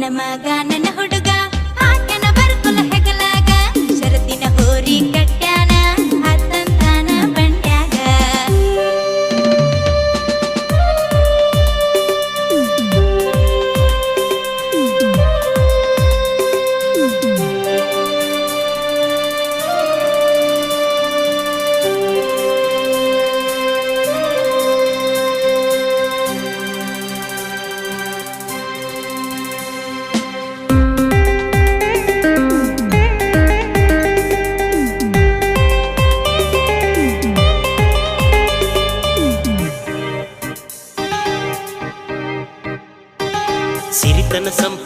ನನ್ನ ಮಗ ನನ್ನ ಹುಡುಗ ಹಾಕ್ಯಾನ ಬರ್ಕುಲ ಹೆಗಲಾಗ ಶರತ್ತಿನ ಹೋರಿ ಕಟ್ಯಾನ ಹತ್ತಂತಾನ ಬಂಡ್ಯಾಗ ಸಿರಿತನ ಸಂಪ